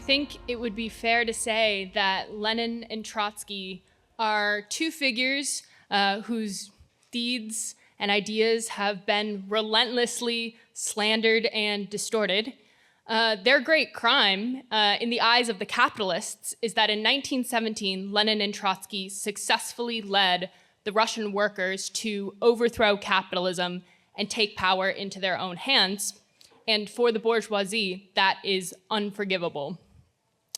think it would be fair to say that Lenin and Trotsky are two figures whose deeds and ideas have been relentlessly slandered and distorted. Their great crime in the eyes of the capitalists is that in 1917, Lenin and Trotsky successfully led the Russian workers to overthrow capitalism and take power into their own hands. And for the bourgeoisie, that is unforgivable.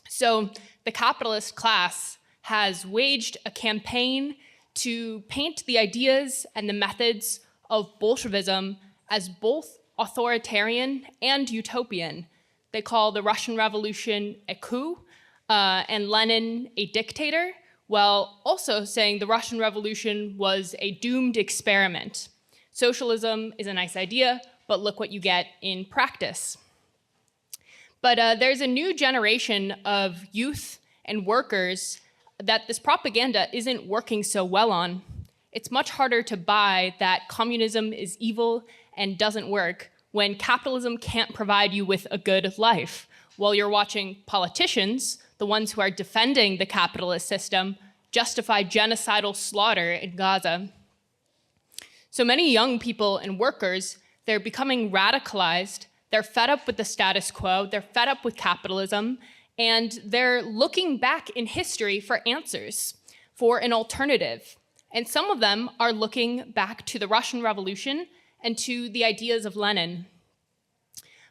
So the capitalist class has waged a campaign to paint the ideas and the methods of Bolshevism as both authoritarian and utopian. They call the Russian Revolution a coup and Lenin a dictator, while also saying the Russian Revolution was a doomed experiment. Socialism is a nice idea, but look what you get in practice. But there's a new generation of youth and workers that this propaganda isn't working so well on. It's much harder to buy that communism is evil and doesn't work when capitalism can't provide you with a good life, while you're watching politicians, the ones who are defending the capitalist system, justify genocidal slaughter in Gaza. So many young people and workers, they're becoming radicalized, they're fed up with the status quo, they're fed up with capitalism, and they're looking back in history for answers, for an alternative. And some of them are looking back to the Russian Revolution and to the ideas of Lenin.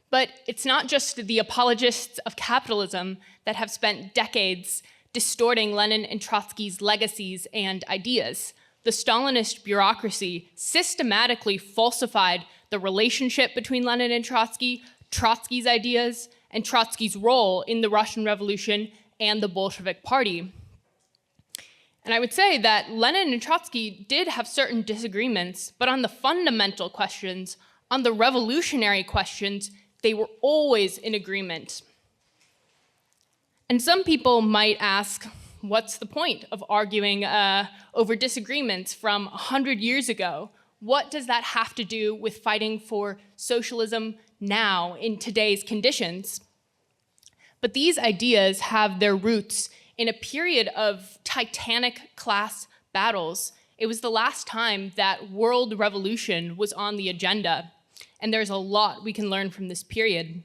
But it's not just the apologists of capitalism that have spent decades distorting Lenin and Trotsky's legacies and ideas. The Stalinist bureaucracy systematically falsified the relationship between Lenin and Trotsky, Trotsky's ideas, and Trotsky's role in the Russian Revolution and the Bolshevik Party. And I would say that Lenin and Trotsky did have certain disagreements, but on the fundamental questions, on the revolutionary questions, they were always in agreement. And some people might ask, what's the point of arguing over disagreements from 100 years ago? What does that have to do with fighting for socialism now in today's conditions? But these ideas have their roots in a period of titanic class battles. It was the last time that world revolution was on the agenda, and there's a lot we can learn from this period.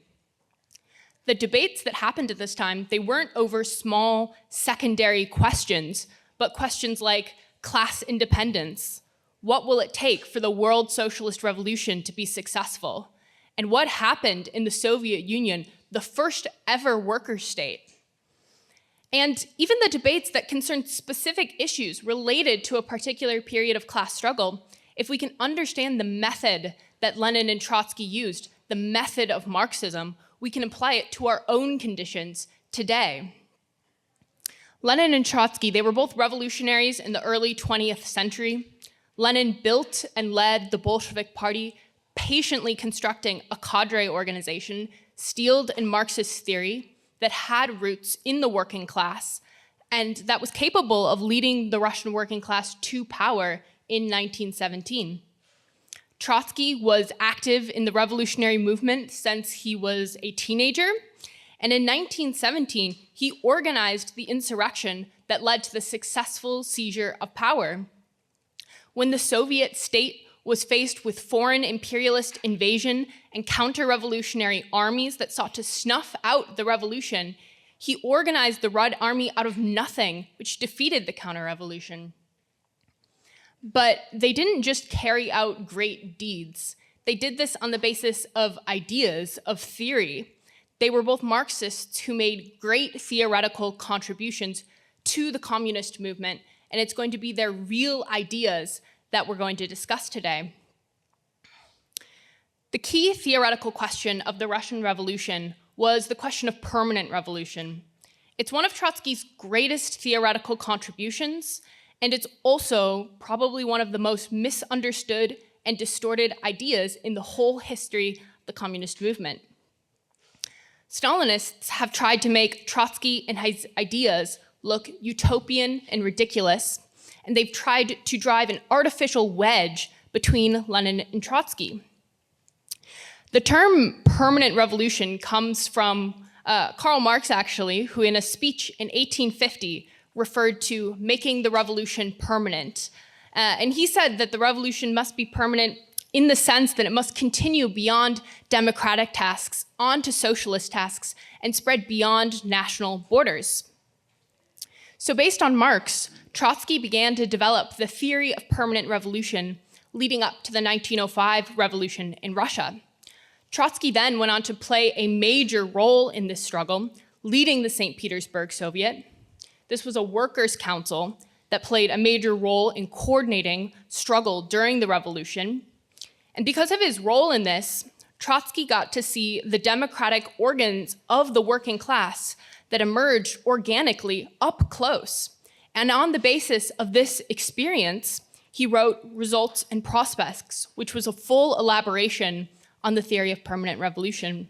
The debates that happened at this time, they weren't over small secondary questions, but questions like class independence. What will it take for the world socialist revolution to be successful? And what happened in the Soviet Union, the first ever worker state? And even the debates that concern specific issues related to a particular period of class struggle, if we can understand the method that Lenin and Trotsky used, the method of Marxism, we can apply it to our own conditions today. Lenin and Trotsky, they were both revolutionaries in the early 20th century. Lenin built and led the Bolshevik Party, patiently constructing a cadre organization steeled in Marxist theory that had roots in the working class and that was capable of leading the Russian working class to power in 1917. Trotsky was active in the revolutionary movement since he was a teenager, and in 1917, he organized the insurrection that led to the successful seizure of power. When the Soviet state was faced with foreign imperialist invasion and counter-revolutionary armies that sought to snuff out the revolution, he organized the Red Army out of nothing, which defeated the counter-revolution. But they didn't just carry out great deeds. They did this on the basis of ideas, of theory. They were both Marxists who made great theoretical contributions to the communist movement, and it's going to be their real ideas that we're going to discuss today. The key theoretical question of the Russian Revolution was the question of permanent revolution. It's one of Trotsky's greatest theoretical contributions, and it's also probably one of the most misunderstood and distorted ideas in the whole history of the communist movement. Stalinists have tried to make Trotsky and his ideas look utopian and ridiculous, and they've tried to drive an artificial wedge between Lenin and Trotsky. The term permanent revolution comes from Karl Marx, actually, who in a speech in 1850 referred to making the revolution permanent. And he said that the revolution must be permanent in the sense that it must continue beyond democratic tasks onto socialist tasks and spread beyond national borders. So based on Marx, Trotsky began to develop the theory of permanent revolution leading up to the 1905 revolution in Russia. Trotsky then went on to play a major role in this struggle, leading the St. Petersburg Soviet. This was a workers' council that played a major role in coordinating struggle during the revolution. And because of his role in this, Trotsky got to see the democratic organs of the working class that emerged organically up close. And on the basis of this experience, he wrote Results and Prospects, which was a full elaboration on the theory of permanent revolution.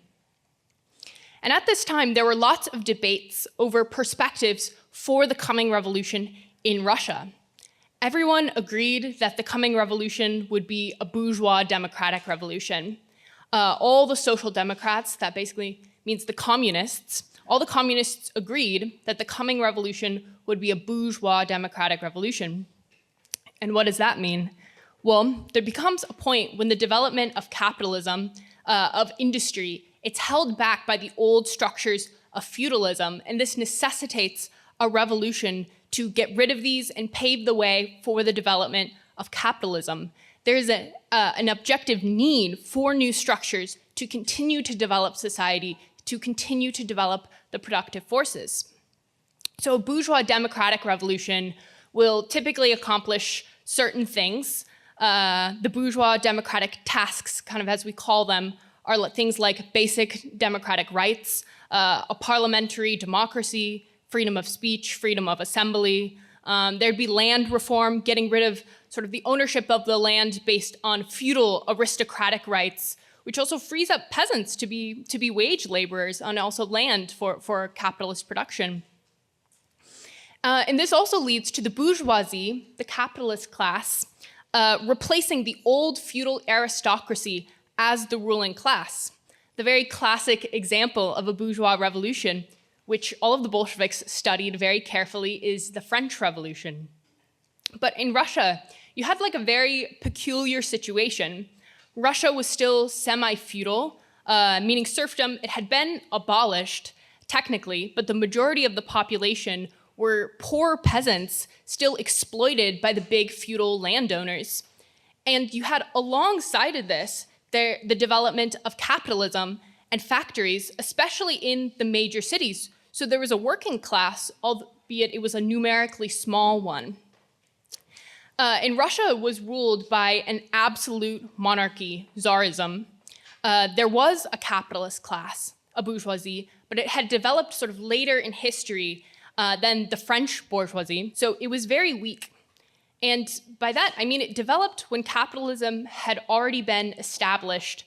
And at this time, there were lots of debates over perspectives for the coming revolution in Russia. Everyone agreed that the coming revolution would be a bourgeois democratic revolution. All the social democrats, that basically means the communists, all the communists agreed that the coming revolution would be a bourgeois democratic revolution. And what does that mean? Well, there becomes a point when the development of capitalism, of industry, it's held back by the old structures of feudalism, and this necessitates a revolution to get rid of these and pave the way for the development of capitalism. There's an objective need for new structures to continue to develop society, to continue to develop the productive forces. So a bourgeois democratic revolution will typically accomplish certain things. The bourgeois democratic tasks, kind of as we call them, are things like basic democratic rights, a parliamentary democracy, freedom of speech, freedom of assembly. There'd be land reform, getting rid of sort of the ownership of the land based on feudal aristocratic rights, which also frees up peasants to be wage laborers and also land for capitalist production. And this also leads to the bourgeoisie, the capitalist class, replacing the old feudal aristocracy as the ruling class. The very classic example of a bourgeois revolution, which all of the Bolsheviks studied very carefully, is the French Revolution. But in Russia, you had like a very peculiar situation. Russia was still semi-feudal, meaning serfdom. It had been abolished, technically, but the majority of the population were poor peasants still exploited by the big feudal landowners. And you had alongside of this, the development of capitalism and factories, especially in the major cities. So there was a working class, albeit it was a numerically small one. And Russia was ruled by an absolute monarchy, Tsarism. There was a capitalist class, a bourgeoisie, but it had developed sort of later in history than the French bourgeoisie, so it was very weak. And by that, I mean it developed when capitalism had already been established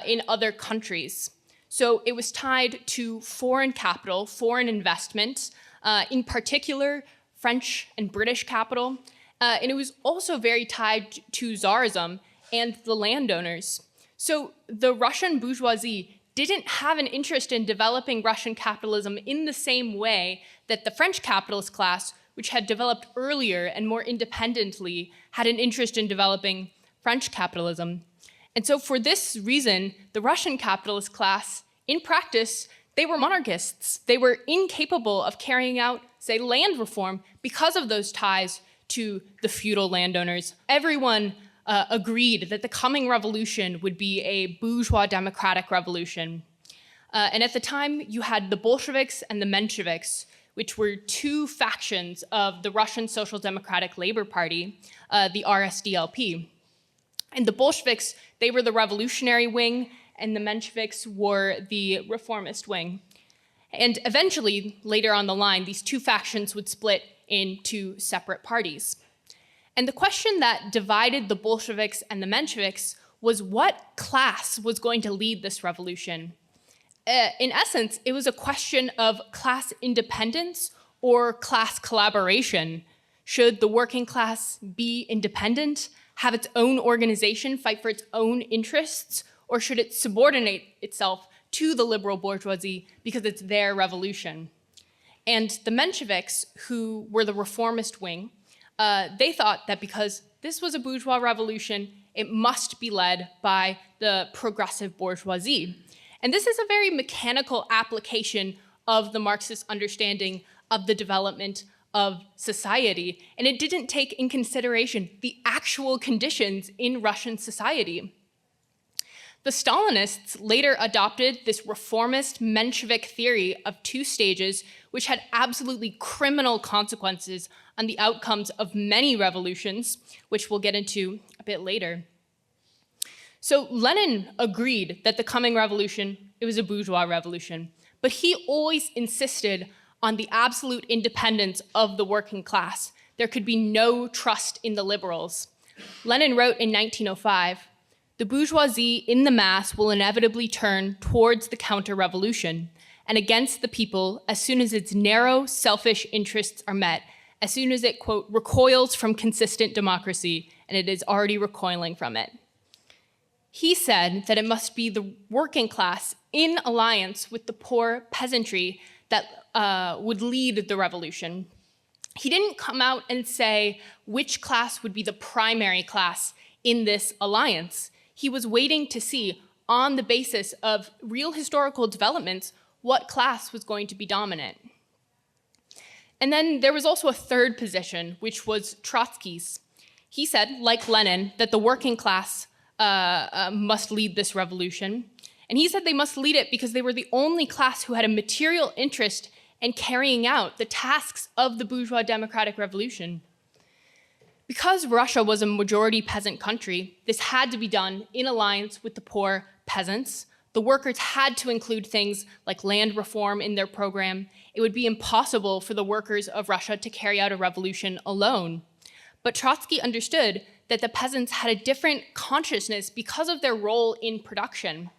in other countries. So it was tied to foreign capital, foreign investment, in particular French and British capital, and it was also very tied to Tsarism and the landowners. So the Russian bourgeoisie didn't have an interest in developing Russian capitalism in the same way that the French capitalist class, which had developed earlier and more independently, had an interest in developing French capitalism. And so for this reason, the Russian capitalist class, in practice, they were monarchists. They were incapable of carrying out, say, land reform because of those ties to the feudal landowners. Everyone agreed that the coming revolution would be a bourgeois democratic revolution. And at the time, you had the Bolsheviks and the Mensheviks, which were two factions of the Russian Social Democratic Labor Party, the RSDLP. And the Bolsheviks, they were the revolutionary wing, and the Mensheviks were the reformist wing. And eventually, later on the line, these two factions would split into separate parties. And the question that divided the Bolsheviks and the Mensheviks was what class was going to lead this revolution. In essence, it was a question of class independence or class collaboration. Should the working class be independent, have its own organization, fight for its own interests, or should it subordinate itself to the liberal bourgeoisie because it's their revolution. And the Mensheviks, who were the reformist wing, they thought that because this was a bourgeois revolution, it must be led by the progressive bourgeoisie. And this is a very mechanical application of the Marxist understanding of the development of society, and it didn't take in consideration the actual conditions in Russian society. The Stalinists later adopted this reformist Menshevik theory of two stages, which had absolutely criminal consequences on the outcomes of many revolutions, which we'll get into a bit later. So Lenin agreed that the coming revolution, it was a bourgeois revolution, but he always insisted on the absolute independence of the working class. There could be no trust in the liberals. Lenin wrote in 1905, "The bourgeoisie in the mass will inevitably turn towards the counter-revolution and against the people as soon as its narrow, selfish interests are met, as soon as it, quote, recoils from consistent democracy, and it is already recoiling from it." He said that it must be the working class in alliance with the poor peasantry that would lead the revolution. He didn't come out and say which class would be the primary class in this alliance. He was waiting to see, on the basis of real historical developments, what class was going to be dominant. And then there was also a third position, which was Trotsky's. He said, like Lenin, that the working class must lead this revolution. And he said they must lead it because they were the only class who had a material interest in carrying out the tasks of the bourgeois democratic revolution. Because Russia was a majority peasant country, this had to be done in alliance with the poor peasants. The workers had to include things like land reform in their program. It would be impossible for the workers of Russia to carry out a revolution alone. But Trotsky understood that the peasants had a different consciousness because of their role in production.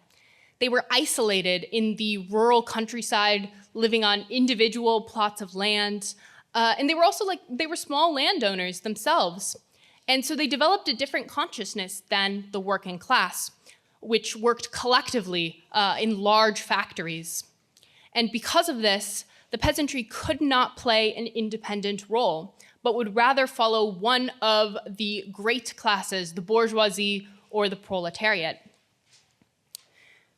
They were isolated in the rural countryside, living on individual plots of land. And they were also they were small landowners themselves. And so they developed a different consciousness than the working class, which worked collectively in large factories. And because of this, the peasantry could not play an independent role, but would rather follow one of the great classes, the bourgeoisie or the proletariat.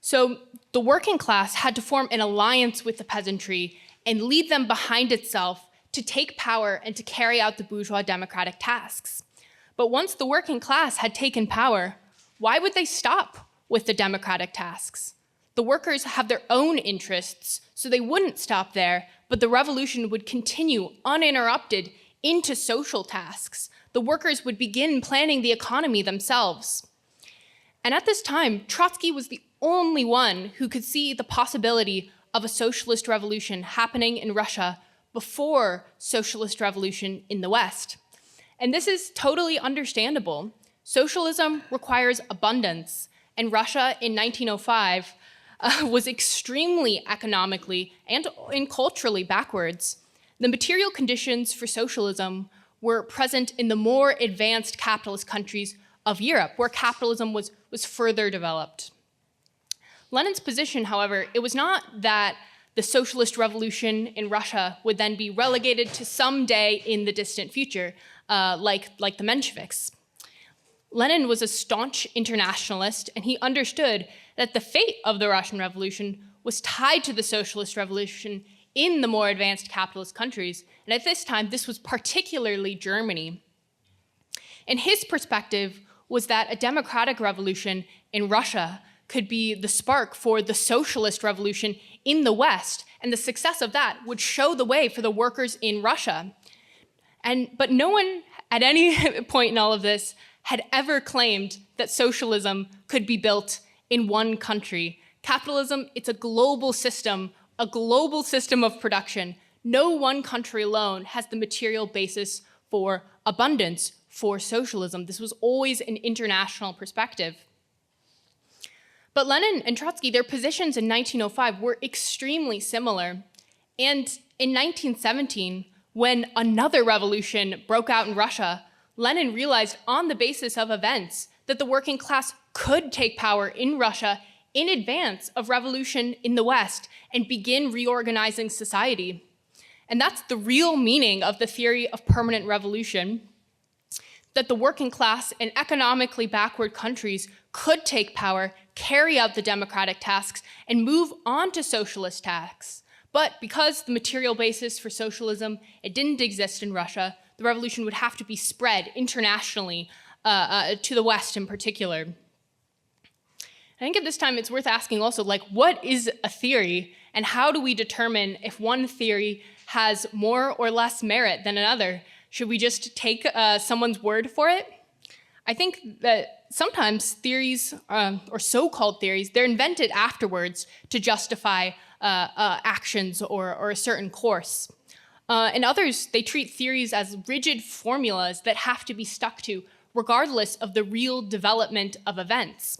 So the working class had to form an alliance with the peasantry and lead them behind itself to take power and to carry out the bourgeois democratic tasks. But once the working class had taken power, why would they stop with the democratic tasks? The workers have their own interests, so they wouldn't stop there, but the revolution would continue uninterrupted into social tasks. The workers would begin planning the economy themselves. And at this time, Trotsky was the only one who could see the possibility of a socialist revolution happening in Russia before socialist revolution in the West. And this is totally understandable. Socialism requires abundance, and Russia in 1905 was extremely economically and culturally backwards. The material conditions for socialism were present in the more advanced capitalist countries of Europe, where capitalism was further developed. Lenin's position, however, it was not that the socialist revolution in Russia would then be relegated to some day in the distant future, like the Mensheviks. Lenin was a staunch internationalist, and he understood that the fate of the Russian Revolution was tied to the socialist revolution in the more advanced capitalist countries. And at this time, this was particularly Germany. And his perspective was that a democratic revolution in Russia could be the spark for the socialist revolution in the West, and the success of that would show the way for the workers in Russia. But no one at any point in all of this had ever claimed that socialism could be built in one country. Capitalism, it's a global system of production. No one country alone has the material basis for abundance for socialism. This was always an international perspective. But Lenin and Trotsky, their positions in 1905 were extremely similar. And in 1917, when another revolution broke out in Russia, Lenin realized on the basis of events that the working class could take power in Russia in advance of revolution in the West and begin reorganizing society. And that's the real meaning of the theory of permanent revolution, that the working class in economically backward countries could take power, carry out the democratic tasks, and move on to socialist tasks. But because the material basis for socialism, it didn't exist in Russia, the revolution would have to be spread internationally to the West in particular. I think at this time it's worth asking also, like, what is a theory, and how do we determine if one theory has more or less merit than another? Should we just take someone's word for it? I think that sometimes theories, or so-called theories, they're invented afterwards to justify actions or a certain course. And others, they treat theories as rigid formulas that have to be stuck to, regardless of the real development of events.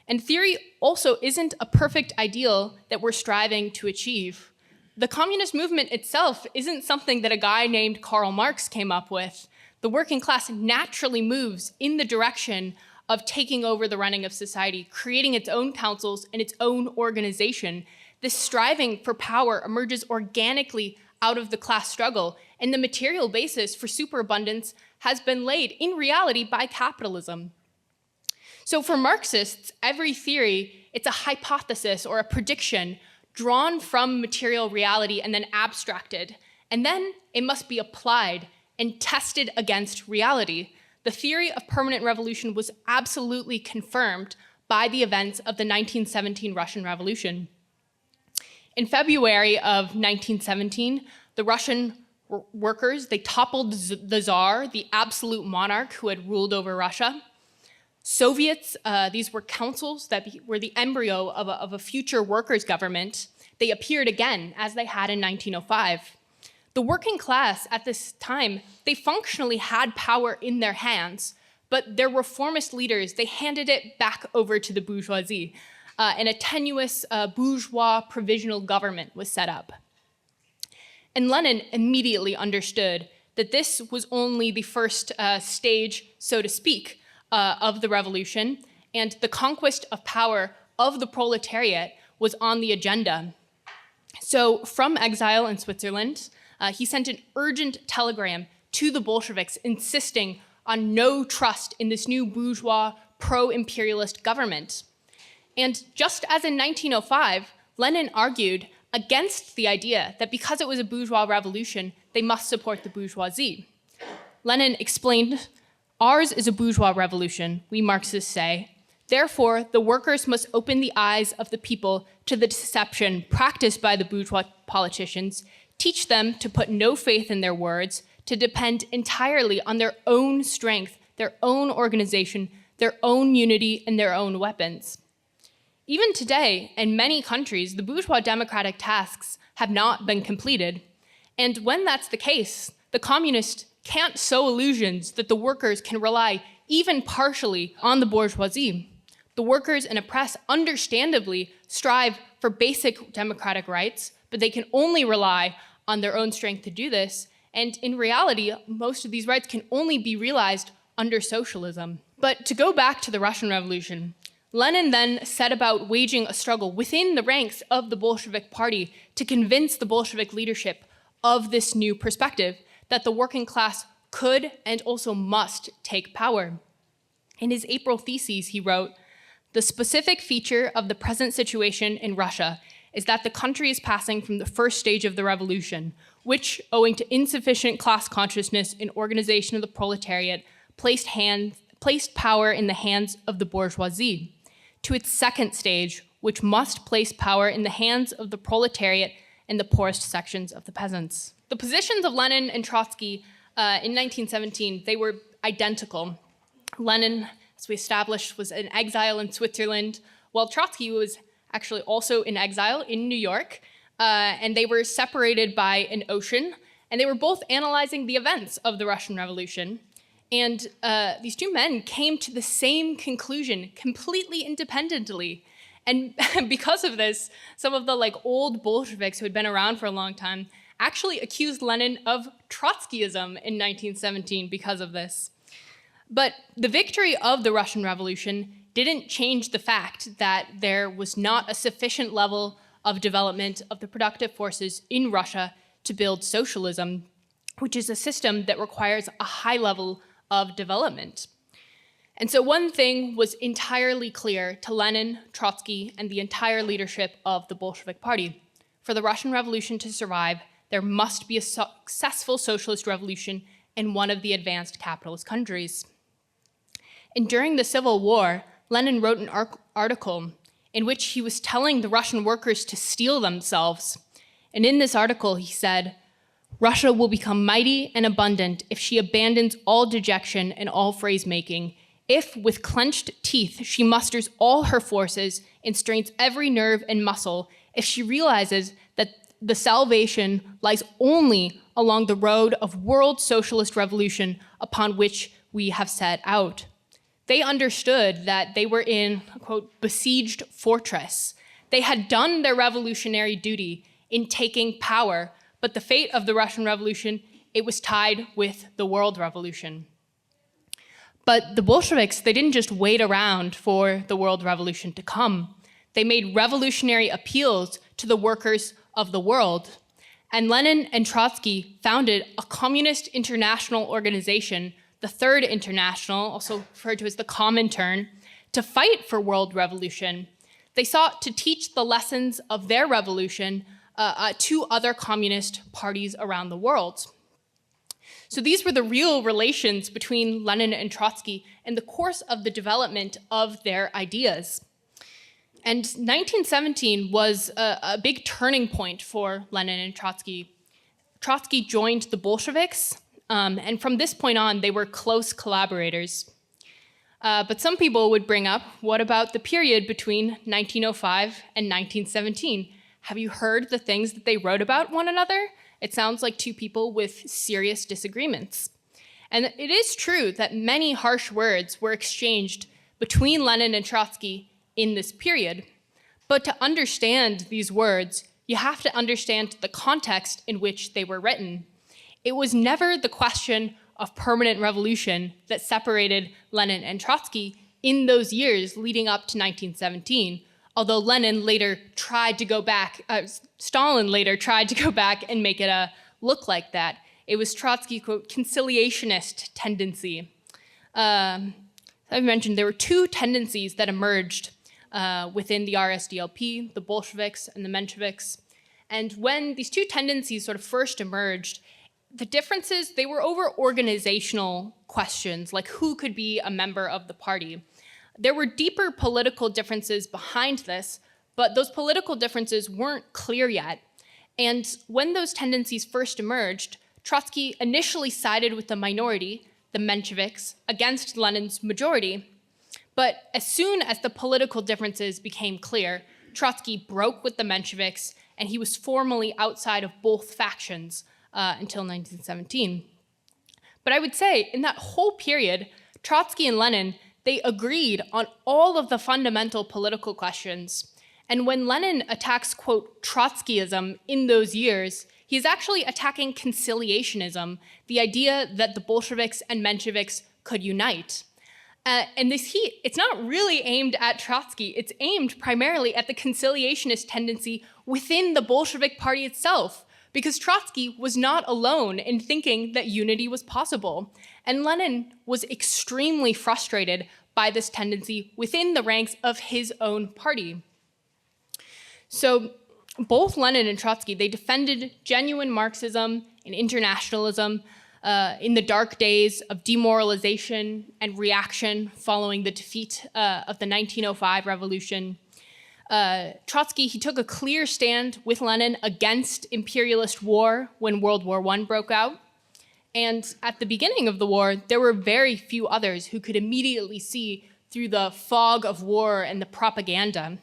And theory also isn't a perfect ideal that we're striving to achieve. The communist movement itself isn't something that a guy named Karl Marx came up with. The working class naturally moves in the direction of taking over the running of society, creating its own councils and its own organization. This striving for power emerges organically out of the class struggle, and the material basis for superabundance has been laid in reality by capitalism. So for Marxists, every theory, it's a hypothesis or a prediction drawn from material reality and then abstracted. And then it must be applied and tested against reality. The theory of permanent revolution was absolutely confirmed by the events of the 1917 Russian Revolution. In February of 1917, the Russian workers, they toppled the Tsar, the absolute monarch who had ruled over Russia. Soviets, these were councils that were the embryo of a future workers' government. They appeared again, as they had in 1905. The working class at this time, they functionally had power in their hands, but their reformist leaders, they handed it back over to the bourgeoisie, and a tenuous bourgeois provisional government was set up. And Lenin immediately understood that this was only the first stage, so to speak, of the revolution, and the conquest of power of the proletariat was on the agenda. So from exile in Switzerland, he sent an urgent telegram to the Bolsheviks insisting on no trust in this new bourgeois pro-imperialist government. And just as in 1905, Lenin argued against the idea that because it was a bourgeois revolution, they must support the bourgeoisie. Lenin explained, "Ours is a bourgeois revolution, we Marxists say. Therefore, the workers must open the eyes of the people to the deception practiced by the bourgeois politicians, teach them to put no faith in their words, to depend entirely on their own strength, their own organization, their own unity, and their own weapons." Even today, in many countries, the bourgeois democratic tasks have not been completed. And when that's the case, the communists can't sow illusions that the workers can rely even partially on the bourgeoisie. The workers and oppressed understandably strive for basic democratic rights, but they can only rely on their own strength to do this. And in reality, most of these rights can only be realized under socialism. But to go back to the Russian Revolution, Lenin then set about waging a struggle within the ranks of the Bolshevik Party to convince the Bolshevik leadership of this new perspective, that the working class could and also must take power. In his April theses, he wrote, "The specific feature of the present situation in Russia is that the country is passing from the first stage of the revolution, which, owing to insufficient class consciousness and organization of the proletariat, placed power in the hands of the bourgeoisie, to its second stage, which must place power in the hands of the proletariat and the poorest sections of the peasants." The positions of Lenin and Trotsky in 1917, they were identical. Lenin, as we established, was in exile in Switzerland, while Trotsky was actually also in exile in New York, and they were separated by an ocean, and they were both analyzing the events of the Russian Revolution. And these two men came to the same conclusion completely independently. And because of this, some of the old Bolsheviks who had been around for a long time actually accused Lenin of Trotskyism in 1917 because of this. But the victory of the Russian Revolution didn't change the fact that there was not a sufficient level of development of the productive forces in Russia to build socialism, which is a system that requires a high level of development. And so one thing was entirely clear to Lenin, Trotsky, and the entire leadership of the Bolshevik Party. For the Russian Revolution to survive, there must be a successful socialist revolution in one of the advanced capitalist countries. And during the Civil War, Lenin wrote an article in which he was telling the Russian workers to steel themselves. And in this article, he said, "Russia will become mighty and abundant if she abandons all dejection and all phrase-making, if, with clenched teeth, she musters all her forces and strains every nerve and muscle, if she realizes that the salvation lies only along the road of world socialist revolution upon which we have set out." They understood that they were in a, quote, besieged fortress. They had done their revolutionary duty in taking power, but the fate of the Russian Revolution, it was tied with the world revolution. But the Bolsheviks, they didn't just wait around for the world revolution to come. They made revolutionary appeals to the workers of the world. And Lenin and Trotsky founded a communist international organization, the Third International, also referred to as the Comintern, to fight for world revolution. They sought to teach the lessons of their revolution to other communist parties around the world. So these were the real relations between Lenin and Trotsky in the course of the development of their ideas. And 1917 was a big turning point for Lenin and Trotsky. Trotsky joined the Bolsheviks, and from this point on, they were close collaborators. But some people would bring up, what about the period between 1905 and 1917? Have you heard the things that they wrote about one another? It sounds like two people with serious disagreements. And it is true that many harsh words were exchanged between Lenin and Trotsky in this period. But to understand these words, you have to understand the context in which they were written. It was never the question of permanent revolution that separated Lenin and Trotsky in those years leading up to 1917. Although Lenin later tried to go back, Stalin later tried to go back and make it look like that. It was Trotsky's, quote, conciliationist tendency. I've mentioned there were two tendencies that emerged within the RSDLP, the Bolsheviks and the Mensheviks. And when these two tendencies sort of first emerged, the differences, they were over organizational questions, like who could be a member of the party. There were deeper political differences behind this, but those political differences weren't clear yet. And when those tendencies first emerged, Trotsky initially sided with the minority, the Mensheviks, against Lenin's majority. But as soon as the political differences became clear, Trotsky broke with the Mensheviks, and he was formally outside of both factions until 1917. But I would say, in that whole period, Trotsky and Lenin, they agreed on all of the fundamental political questions. And when Lenin attacks, quote, Trotskyism in those years, he's actually attacking conciliationism, the idea that the Bolsheviks and Mensheviks could unite. And this heat, it's not really aimed at Trotsky. It's aimed primarily at the conciliationist tendency within the Bolshevik Party itself, because Trotsky was not alone in thinking that unity was possible. And Lenin was extremely frustrated by this tendency within the ranks of his own party. So both Lenin and Trotsky, they defended genuine Marxism and internationalism in the dark days of demoralization and reaction following the defeat of the 1905 revolution. Trotsky, he took a clear stand with Lenin against imperialist war when World War I broke out. And at the beginning of the war, there were very few others who could immediately see through the fog of war and the propaganda.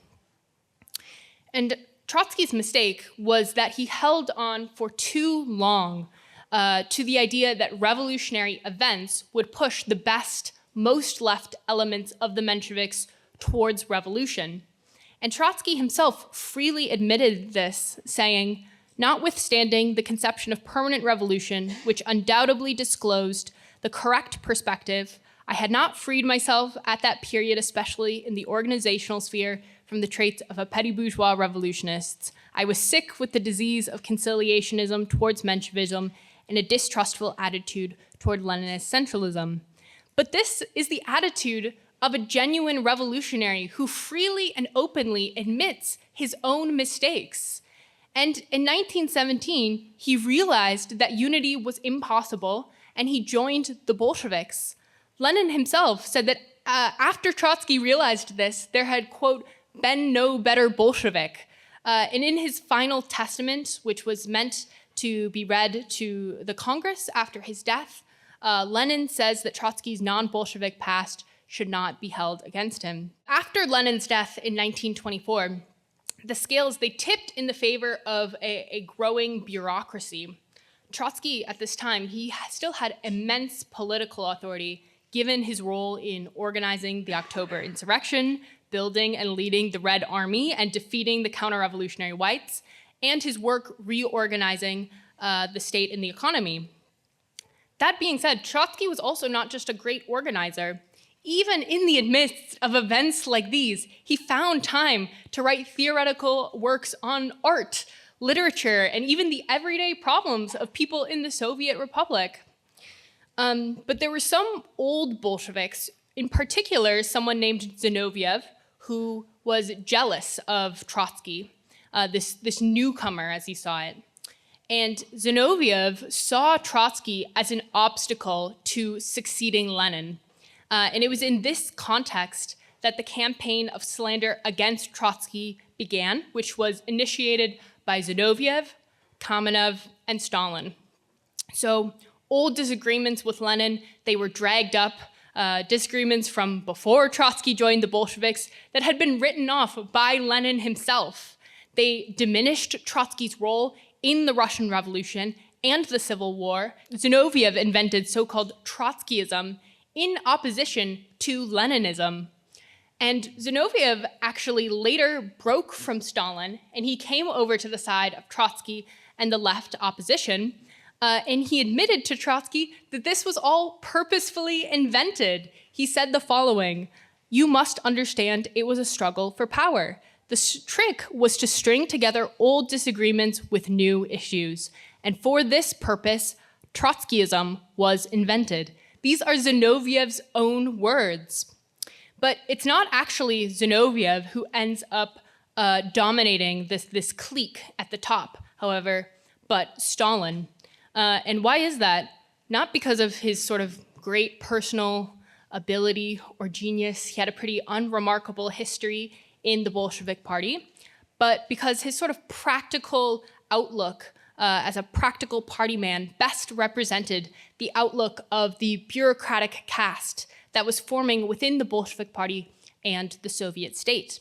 And Trotsky's mistake was that he held on for too long to the idea that revolutionary events would push the best, most left elements of the Mensheviks towards revolution. And Trotsky himself freely admitted this, saying, "Notwithstanding the conception of permanent revolution, which undoubtedly disclosed the correct perspective, I had not freed myself at that period, especially in the organizational sphere, from the traits of a petty bourgeois revolutionist. I was sick with the disease of conciliationism towards Menshevism and a distrustful attitude toward Leninist centralism. But this is the attitude of a genuine revolutionary who freely and openly admits his own mistakes. And in 1917, he realized that unity was impossible, and he joined the Bolsheviks. Lenin himself said that after Trotsky realized this, there had, quote, been no better Bolshevik. And in his final testament, which was meant to be read to the Congress after his death, Lenin says that Trotsky's non-Bolshevik past should not be held against him. After Lenin's death in 1924, the scales, they tipped in the favor of a growing bureaucracy. Trotsky, at this time, he still had immense political authority given his role in organizing the October insurrection, building and leading the Red Army, and defeating the counter-revolutionary whites, and his work reorganizing the state and the economy. That being said, Trotsky was also not just a great organizer. Even in the midst of events like these, he found time to write theoretical works on art, literature, and even the everyday problems of people in the Soviet Republic. But there were some old Bolsheviks, in particular someone named Zinoviev, who was jealous of Trotsky, this newcomer as he saw it. And Zinoviev saw Trotsky as an obstacle to succeeding Lenin. And it was in this context that the campaign of slander against Trotsky began, which was initiated by Zinoviev, Kamenev, and Stalin. So old disagreements with Lenin, they were dragged up, disagreements from before Trotsky joined the Bolsheviks that had been written off by Lenin himself. They diminished Trotsky's role in the Russian Revolution and the Civil War. Zinoviev invented so-called Trotskyism in opposition to Leninism. And Zinoviev actually later broke from Stalin, and he came over to the side of Trotsky and the left opposition, and he admitted to Trotsky that this was all purposefully invented. He said the following: "You must understand it was a struggle for power. The trick was to string together old disagreements with new issues. And for this purpose, Trotskyism was invented." These are Zinoviev's own words. But it's not actually Zinoviev who ends up dominating this clique at the top, however, but Stalin. And why is that? Not because of his sort of great personal ability or genius. He had a pretty unremarkable history in the Bolshevik Party, but because his sort of practical outlook as a practical party man best represented the outlook of the bureaucratic caste that was forming within the Bolshevik Party and the Soviet state.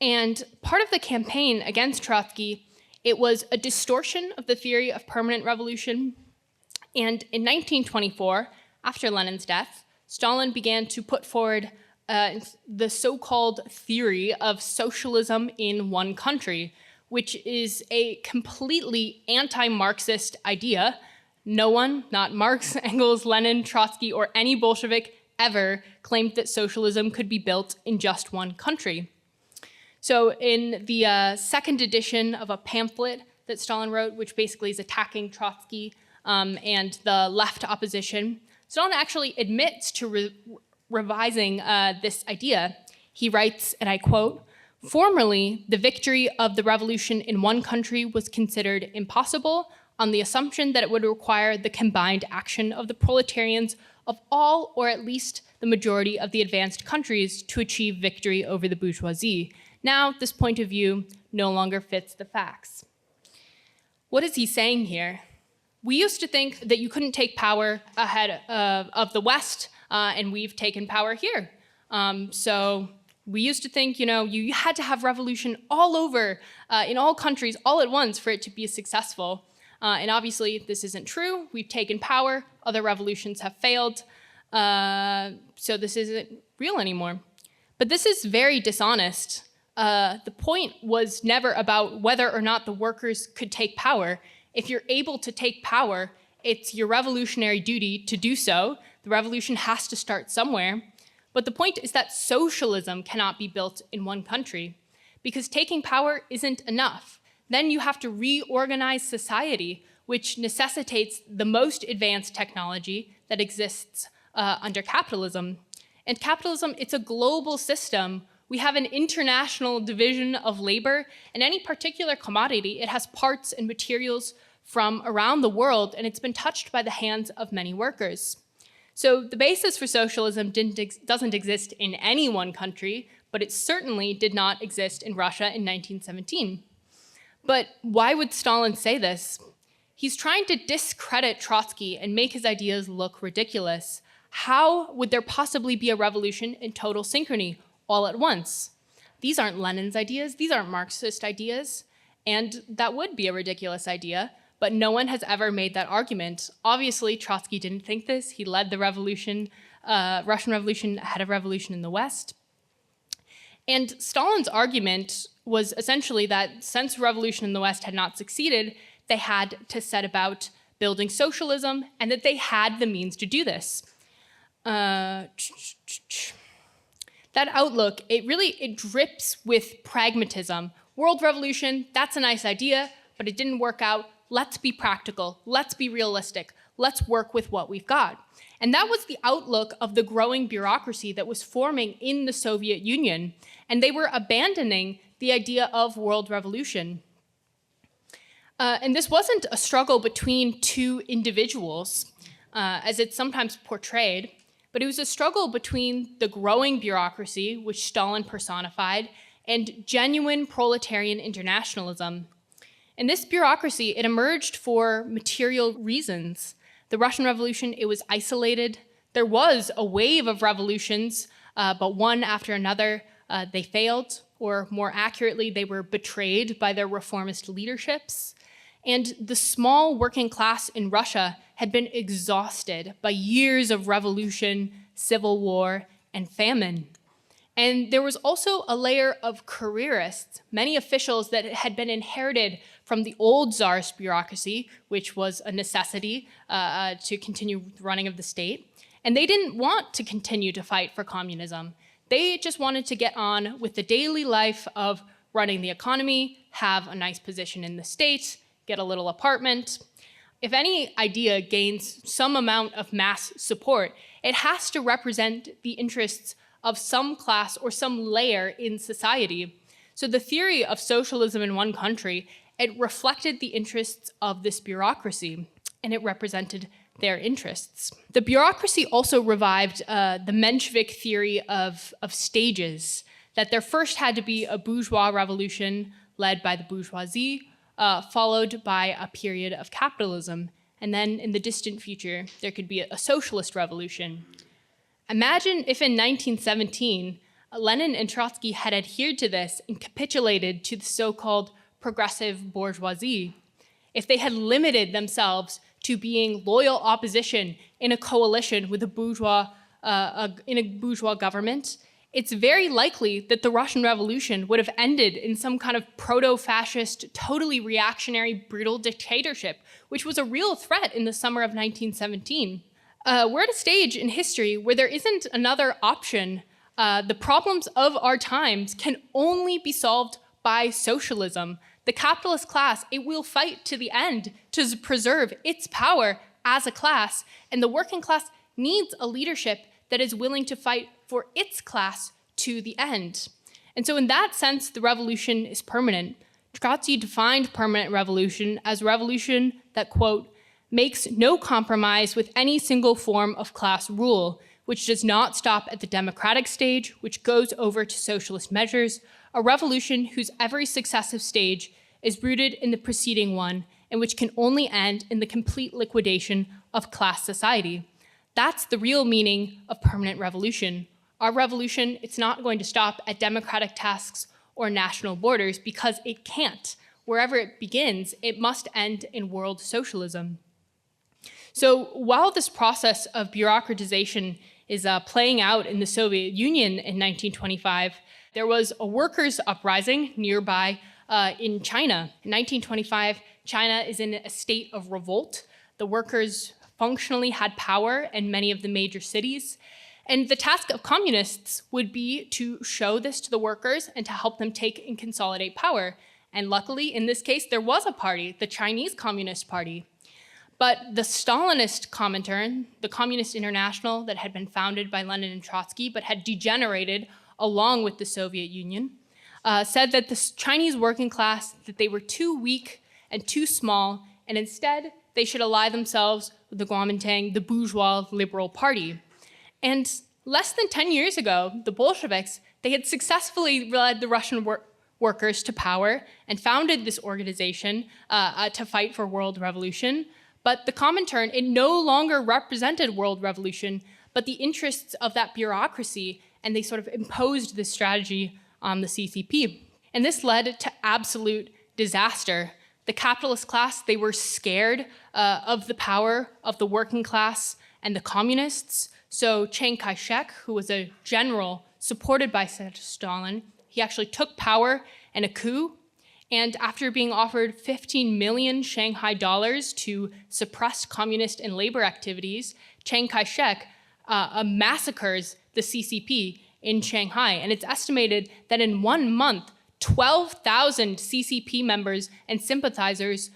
And part of the campaign against Trotsky, it was a distortion of the theory of permanent revolution. And in 1924, after Lenin's death, Stalin began to put forward the so-called theory of socialism in one country, which is a completely anti-Marxist idea. No one, not Marx, Engels, Lenin, Trotsky, or any Bolshevik ever claimed that socialism could be built in just one country. So in the second edition of a pamphlet that Stalin wrote, which basically is attacking Trotsky and the left opposition, Stalin actually admits to revising this idea. He writes, and I quote, "Formerly, the victory of the revolution in one country was considered impossible on the assumption that it would require the combined action of the proletarians of all, or at least the majority of the advanced countries to achieve victory over the bourgeoisie. Now, this point of view no longer fits the facts." What is he saying here? We used to think that you couldn't take power ahead of the West, and we've taken power here. So we used to think, you had to have revolution all over, in all countries, all at once for it to be successful. And obviously, this isn't true. We've taken power. Other revolutions have failed. So this isn't real anymore. But this is very dishonest. The point was never about whether or not the workers could take power. If you're able to take power, it's your revolutionary duty to do so. The revolution has to start somewhere. But the point is that socialism cannot be built in one country, because taking power isn't enough. Then you have to reorganize society, which necessitates the most advanced technology that exists under capitalism. And capitalism, it's a global system. We have an international division of labor, and any particular commodity, it has parts and materials from around the world, and it's been touched by the hands of many workers. So the basis for socialism doesn't exist in any one country, but it certainly did not exist in Russia in 1917. But why would Stalin say this? He's trying to discredit Trotsky and make his ideas look ridiculous. How would there possibly be a revolution in total synchrony all at once? These aren't Lenin's ideas, these aren't Marxist ideas, and that would be a ridiculous idea, but no one has ever made that argument. Obviously, Trotsky didn't think this. He led the revolution, Russian Revolution, ahead of revolution in the West. And Stalin's argument was essentially that since revolution in the West had not succeeded, they had to set about building socialism, and that they had the means to do this. That outlook, it drips with pragmatism. World revolution, that's a nice idea, but it didn't work out. Let's be practical, let's be realistic, let's work with what we've got. And that was the outlook of the growing bureaucracy that was forming in the Soviet Union, and they were abandoning the idea of world revolution. And this wasn't a struggle between two individuals, as it's sometimes portrayed, but it was a struggle between the growing bureaucracy, which Stalin personified, and genuine proletarian internationalism. And this bureaucracy, it emerged for material reasons. The Russian Revolution, it was isolated. There was a wave of revolutions, but one after another, they failed, or more accurately, they were betrayed by their reformist leaderships. And the small working class in Russia had been exhausted by years of revolution, civil war, and famine. And there was also a layer of careerists, many officials that had been inherited from the old Tsarist bureaucracy, which was a necessity to continue the running of the state. And they didn't want to continue to fight for communism. They just wanted to get on with the daily life of running the economy, have a nice position in the state, get a little apartment. If any idea gains some amount of mass support, it has to represent the interests of some class or some layer in society. So the theory of socialism in one country, it reflected the interests of this bureaucracy, and it represented their interests. The bureaucracy also revived the Menshevik theory of stages, that there first had to be a bourgeois revolution led by the bourgeoisie, followed by a period of capitalism, and then in the distant future, there could be a socialist revolution. Imagine if in 1917, Lenin and Trotsky had adhered to this and capitulated to the so-called progressive bourgeoisie. If they had limited themselves to being loyal opposition in a coalition with a bourgeois government, it's very likely that the Russian Revolution would have ended in some kind of proto-fascist, totally reactionary, brutal dictatorship, which was a real threat in the summer of 1917. We're at a stage in history where there isn't another option. The problems of our times can only be solved by socialism. The capitalist class, it will fight to the end to preserve its power as a class, and the working class needs a leadership that is willing to fight for its class to the end. And so in that sense, the revolution is permanent. Trotsky defined permanent revolution as a revolution that, quote, makes no compromise with any single form of class rule, which does not stop at the democratic stage, which goes over to socialist measures, a revolution whose every successive stage is rooted in the preceding one, and which can only end in the complete liquidation of class society. That's the real meaning of permanent revolution. Our revolution, it's not going to stop at democratic tasks or national borders because it can't. Wherever it begins, it must end in world socialism. So while this process of bureaucratization is playing out in the Soviet Union in 1925, there was a workers' uprising nearby in China. In 1925, China is in a state of revolt. The workers functionally had power in many of the major cities. And the task of communists would be to show this to the workers and to help them take and consolidate power. And luckily, in this case, there was a party, the Chinese Communist Party. But the Stalinist Comintern, the Communist International that had been founded by Lenin and Trotsky but had degenerated along with the Soviet Union, said that the Chinese working class, that they were too weak and too small, and instead they should ally themselves with the Kuomintang, the bourgeois liberal party. And less than 10 years ago, the Bolsheviks, they had successfully led the Russian workers to power and founded this organization to fight for world revolution. But the Comintern, it no longer represented world revolution, but the interests of that bureaucracy, and they sort of imposed this strategy on the CCP. And this led to absolute disaster. The capitalist class, they were scared of the power of the working class and the communists. So Chiang Kai-shek, who was a general supported by Stalin, he actually took power in a coup. And after being offered 15 million Shanghai dollars to suppress communist and labor activities, Chiang Kai-shek massacres the CCP in Shanghai. And it's estimated that in 1 month, 12,000 CCP members and sympathizers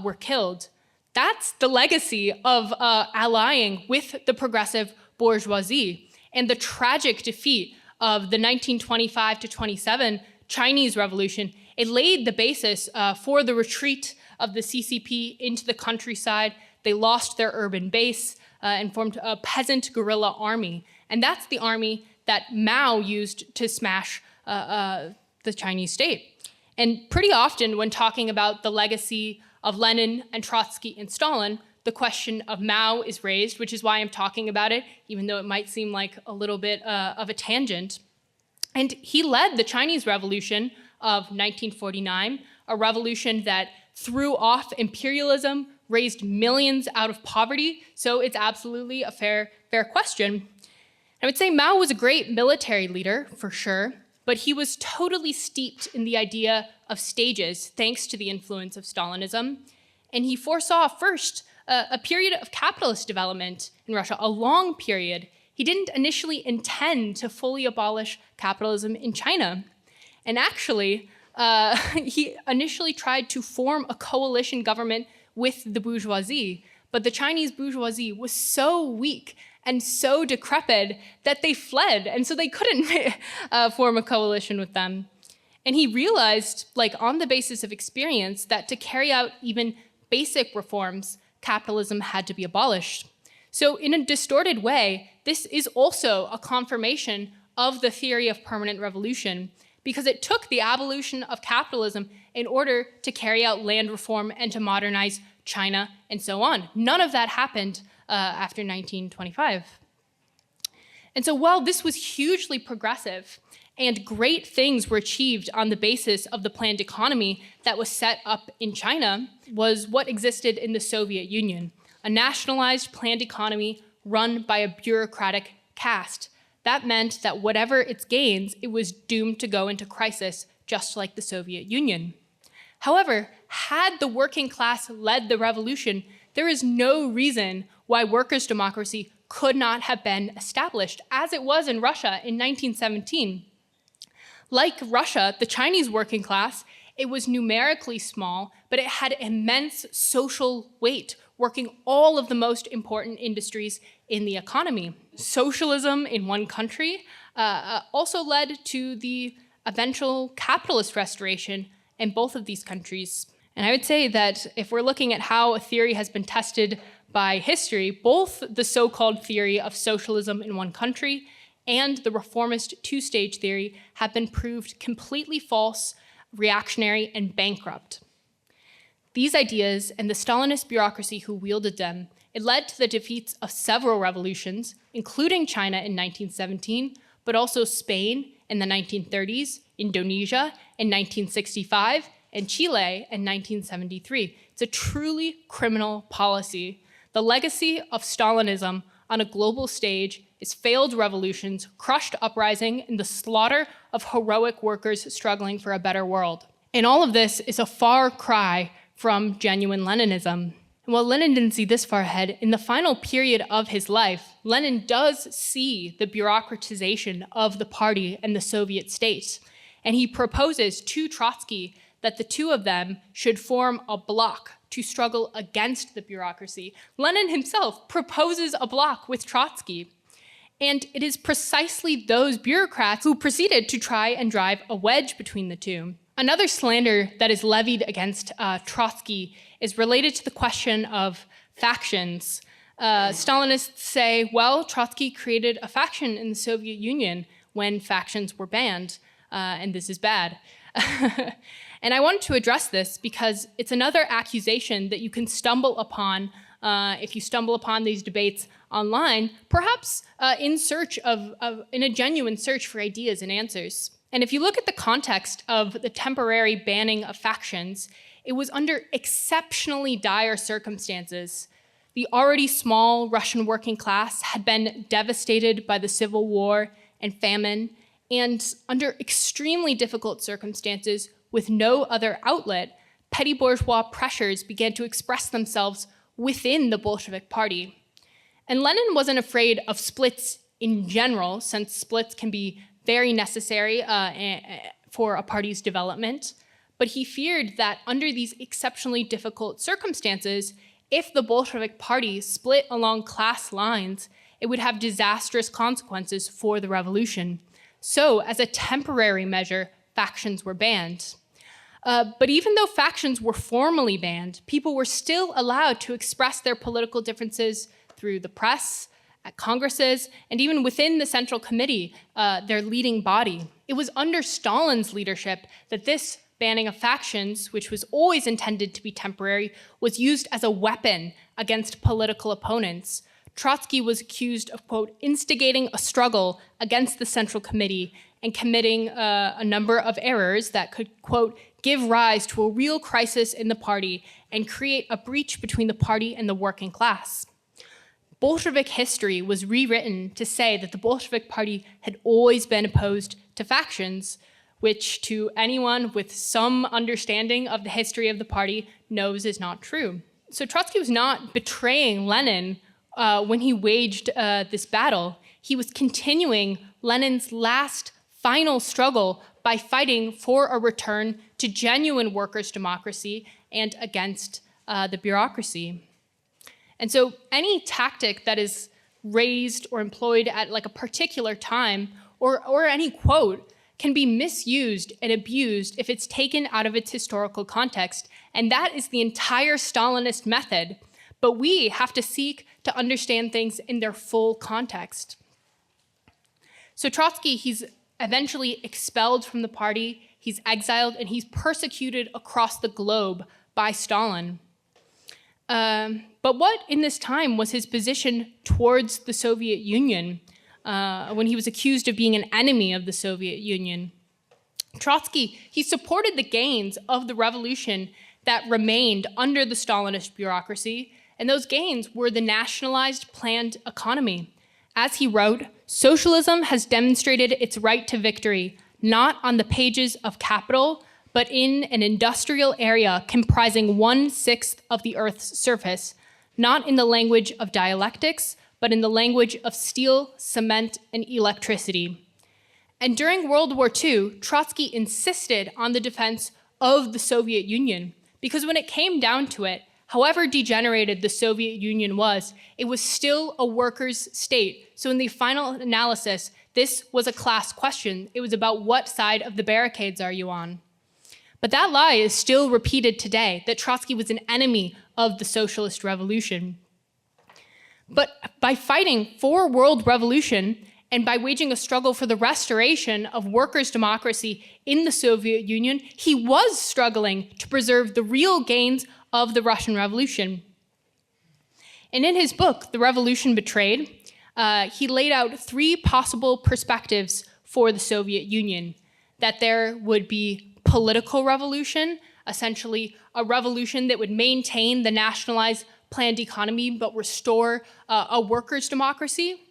were killed. That's the legacy of allying with the progressive bourgeoisie. And the tragic defeat of the 1925 to 27 Chinese Revolution, it laid the basis for the retreat of the CCP into the countryside. They lost their urban base and formed a peasant guerrilla army. And that's the army that Mao used to smash the Chinese state. And pretty often when talking about the legacy of Lenin and Trotsky and Stalin, the question of Mao is raised, which is why I'm talking about it, even though it might seem like a little bit of a tangent. And he led the Chinese Revolution of 1949, a revolution that threw off imperialism, raised millions out of poverty. So it's absolutely a fair question. I would say Mao was a great military leader, for sure, but he was totally steeped in the idea of stages, thanks to the influence of Stalinism. And he foresaw first a period of capitalist development in Russia, a long period. He didn't initially intend to fully abolish capitalism in China. And actually, he initially tried to form a coalition government with the bourgeoisie, but the Chinese bourgeoisie was so weak and so decrepit that they fled, and so they couldn't form a coalition with them. And he realized, like on the basis of experience, that to carry out even basic reforms, capitalism had to be abolished. So in a distorted way, this is also a confirmation of the theory of permanent revolution, because it took the abolition of capitalism in order to carry out land reform and to modernize China and so on. None of that happened after 1925. And so while this was hugely progressive and great things were achieved on the basis of the planned economy that was set up in China, was what existed in the Soviet Union, a nationalized planned economy run by a bureaucratic caste. That meant that whatever its gains, it was doomed to go into crisis, just like the Soviet Union. However, had the working class led the revolution, there is no reason why workers' democracy could not have been established, as it was in Russia in 1917. Like Russia, the Chinese working class, it was numerically small, but it had immense social weight, working all of the most important industries in the economy. Socialism in one country also led to the eventual capitalist restoration in both of these countries. And I would say that if we're looking at how a theory has been tested by history, both the so-called theory of socialism in one country and the reformist two-stage theory have been proved completely false, reactionary, and bankrupt. These ideas and the Stalinist bureaucracy who wielded them, it led to the defeats of several revolutions, including China in 1917, but also Spain in the 1930s, Indonesia in 1965, and Chile in 1973. It's a truly criminal policy. The legacy of Stalinism on a global stage is failed revolutions, crushed uprising, and the slaughter of heroic workers struggling for a better world. And all of this is a far cry from genuine Leninism. And while Lenin didn't see this far ahead, in the final period of his life, Lenin does see the bureaucratization of the party and the Soviet state. And he proposes to Trotsky that the two of them should form a bloc to struggle against the bureaucracy. Lenin himself proposes a bloc with Trotsky. And it is precisely those bureaucrats who proceeded to try and drive a wedge between the two. Another slander that is levied against Trotsky is related to the question of factions. Stalinists say, well, Trotsky created a faction in the Soviet Union when factions were banned, and this is bad. And I wanted to address this because it's another accusation that you can stumble upon if you stumble upon these debates online, perhaps in a genuine search for ideas and answers. And if you look at the context of the temporary banning of factions, it was under exceptionally dire circumstances. The already small Russian working class had been devastated by the civil war and famine, and under extremely difficult circumstances, with no other outlet, petty bourgeois pressures began to express themselves within the Bolshevik Party. And Lenin wasn't afraid of splits in general, since splits can be very necessary for a party's development, but he feared that under these exceptionally difficult circumstances, if the Bolshevik Party split along class lines, it would have disastrous consequences for the revolution. So, as a temporary measure, factions were banned. But even though factions were formally banned, people were still allowed to express their political differences through the press, at congresses, and even within the Central Committee, their leading body. It was under Stalin's leadership that this banning of factions, which was always intended to be temporary, was used as a weapon against political opponents. Trotsky was accused of, quote, instigating a struggle against the Central Committee and committing a number of errors that could, quote, give rise to a real crisis in the party and create a breach between the party and the working class. Bolshevik history was rewritten to say that the Bolshevik Party had always been opposed to factions, which to anyone with some understanding of the history of the party knows is not true. So Trotsky was not betraying Lenin when he waged this battle. He was continuing Lenin's last final struggle by fighting for a return to genuine workers' democracy and against the bureaucracy. And so any tactic that is raised or employed at like a particular time or any quote can be misused and abused if it's taken out of its historical context. And that is the entire Stalinist method. But we have to seek to understand things in their full context. So Trotsky, he's eventually expelled from the party, he's exiled, and he's persecuted across the globe by Stalin. But what in this time was his position towards the Soviet Union when he was accused of being an enemy of the Soviet Union? Trotsky, he supported the gains of the revolution that remained under the Stalinist bureaucracy, and those gains were the nationalized planned economy. As he wrote, socialism has demonstrated its right to victory, not on the pages of capital, but in an industrial area comprising 1/6 of the Earth's surface, not in the language of dialectics, but in the language of steel, cement, and electricity. And during World War II, Trotsky insisted on the defense of the Soviet Union, because when it came down to it, however degenerated the Soviet Union was, it was still a workers' state. So in the final analysis, this was a class question. It was about what side of the barricades are you on? But that lie is still repeated today, that Trotsky was an enemy of the socialist revolution. But by fighting for world revolution and by waging a struggle for the restoration of workers' democracy in the Soviet Union, he was struggling to preserve the real gains of the Russian Revolution. And in his book, The Revolution Betrayed, he laid out 3 possible perspectives for the Soviet Union: that there would be political revolution, essentially a revolution that would maintain the nationalized planned economy but restore a workers' democracy.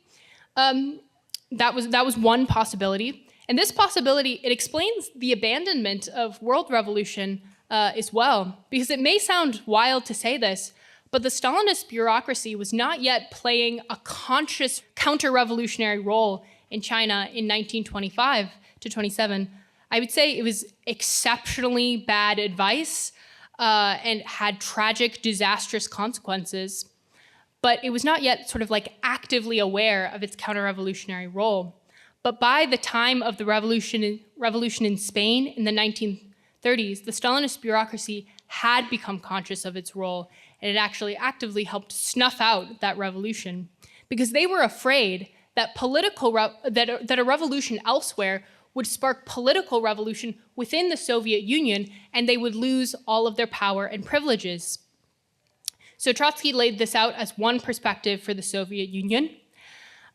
That was one possibility. And this possibility, it explains the abandonment of world revolution as well, because it may sound wild to say this, But the Stalinist bureaucracy was not yet playing a conscious counter-revolutionary role in China in 1925 to 27. I would say it was exceptionally bad advice and had tragic, disastrous consequences. But it was not yet sort of like actively aware of its counter-revolutionary role. But by the time of the revolution in Spain in the 1930s, the Stalinist bureaucracy had become conscious of its role, and it actually actively helped snuff out that revolution because they were afraid that that a revolution elsewhere would spark political revolution within the Soviet Union, and they would lose all of their power and privileges. So Trotsky laid this out as one perspective for the Soviet Union.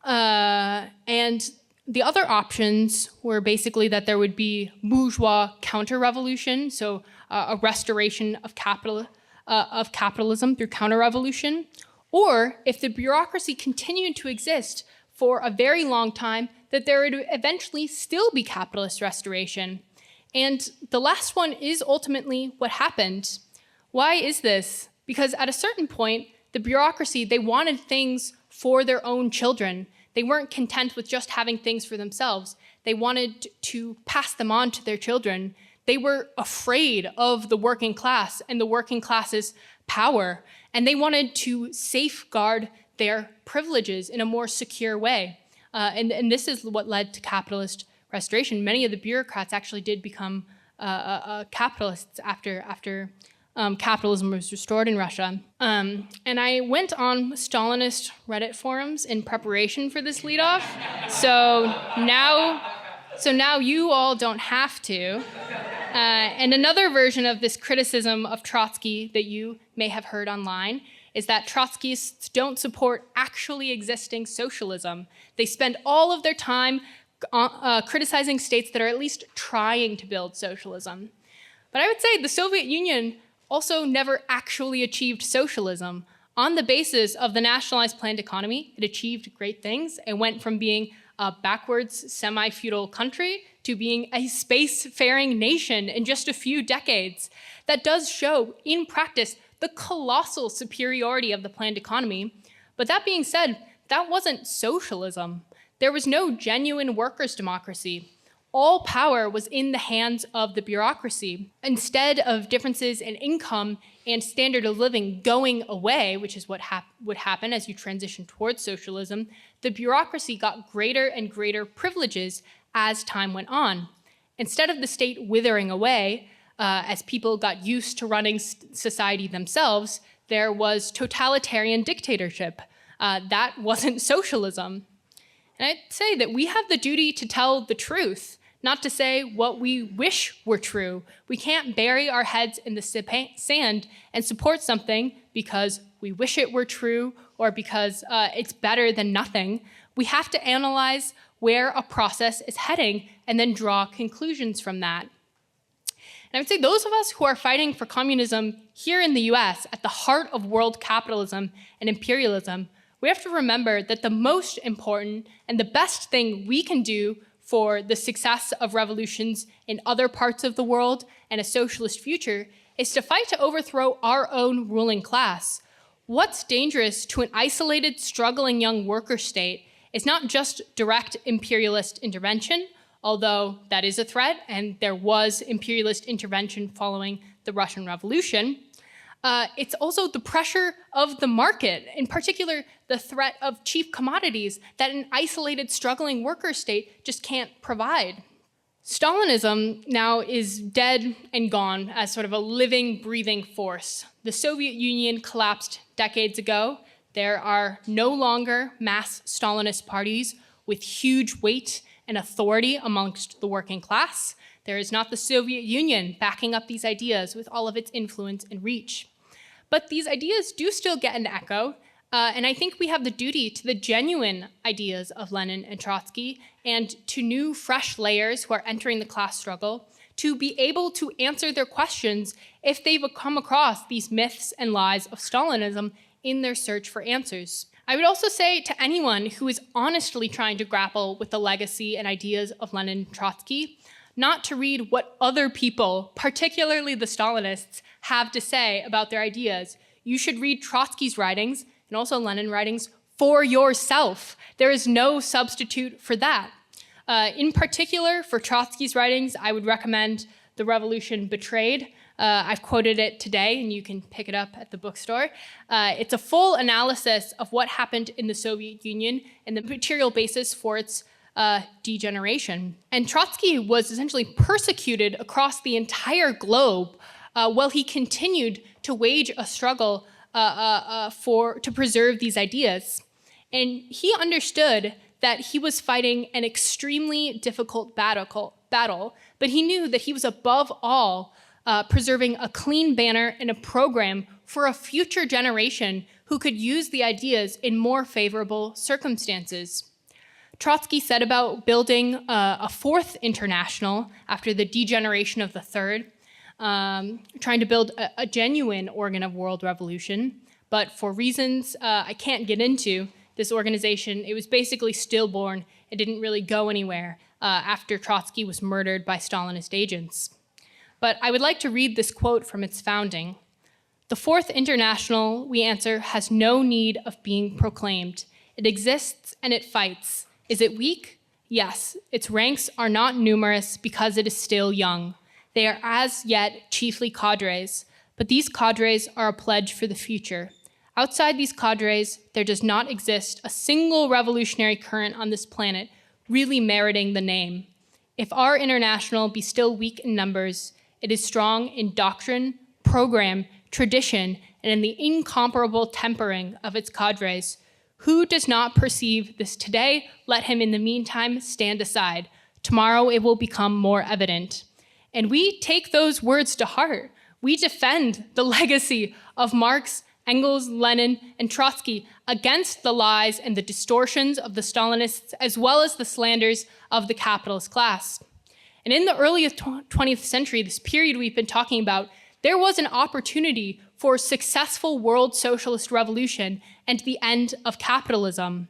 And the other options were basically that there would be bourgeois counter-revolution, so a restoration of capitalism through counter-revolution, or if the bureaucracy continued to exist for a very long time, that there would eventually still be capitalist restoration. And the last one is ultimately what happened. Why is this? Because at a certain point, the bureaucracy, they wanted things for their own children. They weren't content with just having things for themselves. They wanted to pass them on to their children. They were afraid of the working class and the working class's power, and they wanted to safeguard their privileges in a more secure way. And this is what led to capitalist restoration. Many of the bureaucrats actually did become capitalists after capitalism was restored in Russia. And I went on Stalinist Reddit forums in preparation for this leadoff. So now you all don't have to. And another version of this criticism of Trotsky that you may have heard online is that Trotskyists don't support actually existing socialism. They spend all of their time criticizing states that are at least trying to build socialism. But I would say the Soviet Union also never actually achieved socialism. On the basis of the nationalized planned economy, it achieved great things. It went from being a backwards semi-feudal country to being a space-faring nation in just a few decades. That does show, in practice, the colossal superiority of the planned economy. But that being said, that wasn't socialism. There was no genuine workers' democracy. All power was in the hands of the bureaucracy. Instead of differences in income and standard of living going away, which is what would happen as you transition towards socialism, the bureaucracy got greater and greater privileges as time went on. Instead of the state withering away, as people got used to running society themselves, there was totalitarian dictatorship. That wasn't socialism. And I'd say that we have the duty to tell the truth, not to say what we wish were true. We can't bury our heads in the sand and support something because we wish it were true or because it's better than nothing. We have to analyze where a process is heading and then draw conclusions from that. And I would say those of us who are fighting for communism here in the US, at the heart of world capitalism and imperialism, we have to remember that the most important and the best thing we can do for the success of revolutions in other parts of the world and a socialist future is to fight to overthrow our own ruling class. What's dangerous to an isolated, struggling young worker state is not just direct imperialist intervention, although that is a threat, and there was imperialist intervention following the Russian Revolution. It's also the pressure of the market, in particular, the threat of cheap commodities that an isolated, struggling worker state just can't provide. Stalinism now is dead and gone as sort of a living, breathing force. The Soviet Union collapsed decades ago. There are no longer mass Stalinist parties with huge weight and authority amongst the working class. There is not the Soviet Union backing up these ideas with all of its influence and reach. But these ideas do still get an echo, and I think we have the duty to the genuine ideas of Lenin and Trotsky and to new, fresh layers who are entering the class struggle to be able to answer their questions if they've come across these myths and lies of Stalinism in their search for answers. I would also say to anyone who is honestly trying to grapple with the legacy and ideas of Lenin and Trotsky, not to read what other people, particularly the Stalinists, have to say about their ideas. you should read Trotsky's writings and also Lenin's writings for yourself. There is no substitute for that. In particular, for Trotsky's writings, I would recommend The Revolution Betrayed. I've quoted it today, and you can pick it up at the bookstore. It's a full analysis of what happened in the Soviet Union and the material basis for its degeneration. And Trotsky was essentially persecuted across the entire globe while he continued to wage a struggle to preserve these ideas. And he understood that he was fighting an extremely difficult battle, but he knew that he was above all preserving a clean banner and a program for a future generation who could use the ideas in more favorable circumstances. Trotsky set about building a fourth international after the degeneration of the third, trying to build a genuine organ of world revolution. But for reasons I can't get into, this organization, it was basically stillborn. It didn't really go anywhere after Trotsky was murdered by Stalinist agents. But I would like to read this quote from its founding. "The Fourth International, we answer, has no need of being proclaimed. It exists and it fights. Is it weak? Yes. Its ranks are not numerous because it is still young. They are as yet chiefly cadres, but these cadres are a pledge for the future. Outside these cadres, there does not exist a single revolutionary current on this planet really meriting the name. If our international be still weak in numbers, it is strong in doctrine, program, tradition, and in the incomparable tempering of its cadres. Who does not perceive this today, let him in the meantime stand aside. Tomorrow it will become more evident." And we take those words to heart. We defend the legacy of Marx, Engels, Lenin, and Trotsky against the lies and the distortions of the Stalinists, as well as the slanders of the capitalist class. And in the early 20th century, this period we've been talking about, there was an opportunity for successful world socialist revolution and the end of capitalism.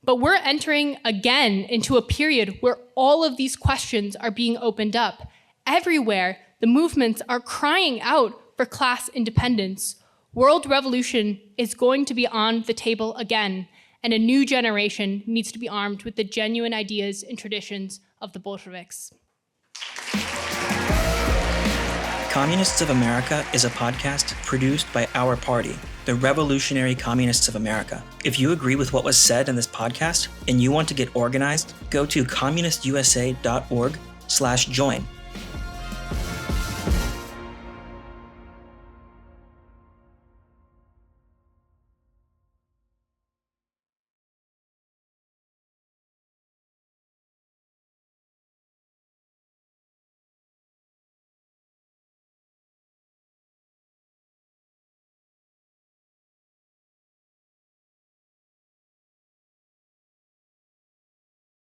But we're entering again into a period where all of these questions are being opened up. Everywhere, the movements are crying out for class independence. World revolution is going to be on the table again, and a new generation needs to be armed with the genuine ideas and traditions of the Bolsheviks. Communists of America is a podcast produced by our party, the Revolutionary Communists of America. If you agree with what was said in this podcast and you want to get organized, go to communistusa.org/join.